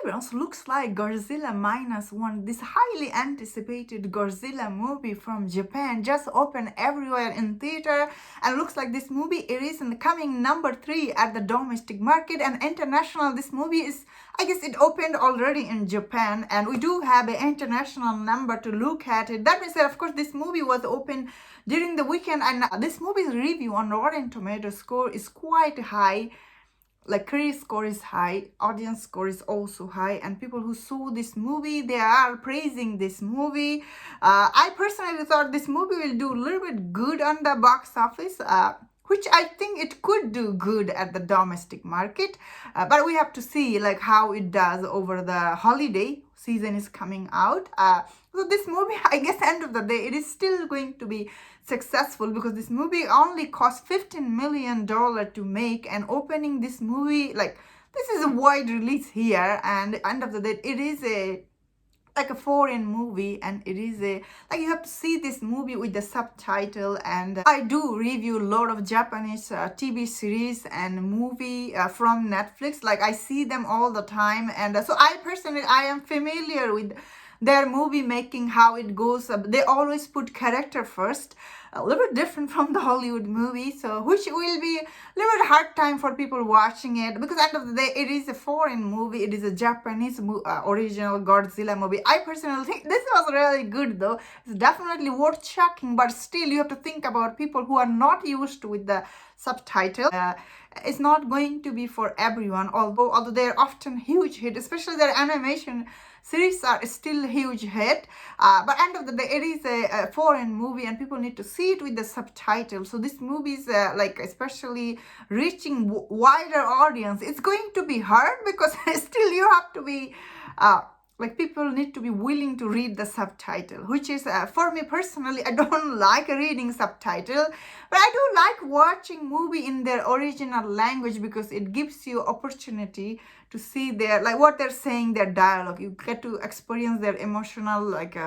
everyone, looks like Godzilla minus one. This highly anticipated Godzilla movie from Japan just opened everywhere in theater, and looks like this movie it is in the coming number 3 at the domestic market and international. This movie is, I guess it opened already in Japan, and we do have an international number to look at it. That means that of course this movie was open during the weekend, and this movie's review on Rotten Tomatoes score is quite high. Like critic score is high, audience score is also high, and people who saw this movie, they are praising this movie. I personally thought this movie will do a little bit good on the box office, which I think it could do good at the domestic market, but we have to see like how it does over the holiday season is coming out. So this movie, I guess end of the day, it is still going to be successful because this movie only cost $15 million to make, and opening this movie, like this is a wide release here, and end of the day, it is like a foreign movie, and it is like you have to see this movie with the subtitle. And I do review a lot of Japanese TV series and movie from Netflix. Like I see them all the time, and so I personally I am familiar with their movie making, how it goes. They always put character first, a little bit different from the Hollywood movie, so which will be a little bit hard time for people watching it, because at the end of the day it is a foreign movie. It is a Japanese original Godzilla movie. I personally think this was really good though. It's definitely worth checking, but still you have to think about people who are not used with the subtitle. It's not going to be for everyone, although they're often huge hit, especially their animation series are still huge hit, but end of the day it is a foreign movie and people need to see it with the subtitle. So this movie is like especially reaching wider audience. It's going to be hard because still you have to be like people need to be willing to read the subtitle, which is for me personally, I don't like reading subtitle, but I do like watching movie in their original language because it gives you opportunity to see their like what they're saying, their dialogue. You get to experience their emotional like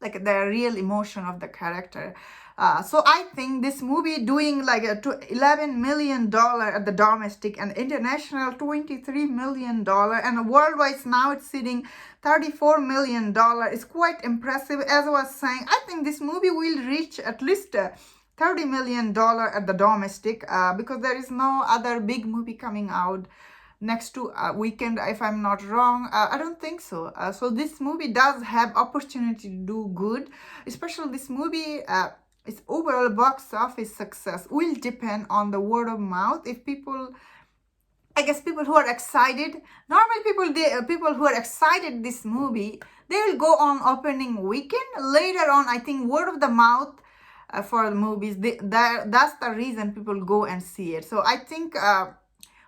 the real emotion of the character. So I think this movie doing like $11 million at the domestic and international $23 million, and worldwide now it's sitting $34 million. It's quite impressive. As I was saying, I think this movie will reach at least $30 million at the domestic, because there is no other big movie coming out next to weekend, if I'm not wrong. I don't think so. So this movie does have opportunity to do good, especially this movie. Its overall box office success will depend on the word of mouth. If people, I guess people who are excited, normal people, people who are excited this movie, they will go on opening weekend. Later on, I think word of the mouth for the movies, that's the reason people go and see it. So I think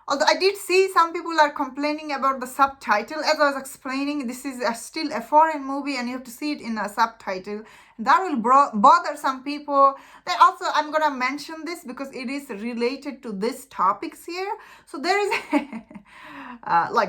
although I did see some people are complaining about the subtitle. As I was explaining, this is still a foreign movie and you have to see it in a subtitle. That will bother some people. Then also, I'm going to mention this because it is related to this topics here. So there is,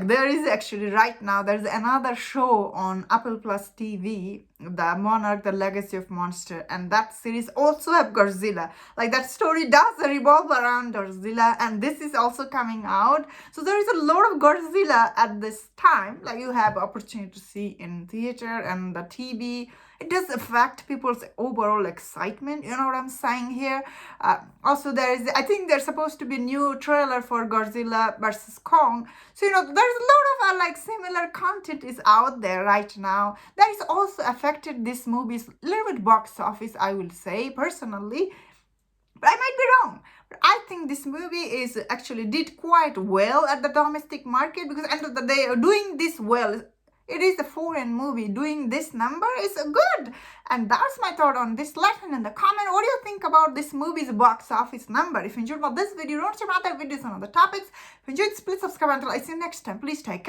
there is actually right now, there's another show on Apple Plus TV, The Monarch, The Legacy of Monster. And that series also have Godzilla. Like that story does revolve around Godzilla, and this is also coming out. So there is a lot of Godzilla at this time. Like you have opportunity to see in theater and the TV. It does affect people's overall excitement. You know what I'm saying here? Also, I think there's supposed to be new trailer for Godzilla versus Kong. So, there's a lot of similar content is out there right now. That is also affected this movie's little bit box office, I will say, personally. But I might be wrong. But I think this movie is actually did quite well at the domestic market, because end of the day, doing this well, it is a foreign movie. Doing this number is good. And that's my thought on this. Let me know in the comment, what do you think about this movie's box office number? If you enjoyed about this video, don't watch other videos on other topics. If you enjoyed, please subscribe. Until I see you next time, please take care.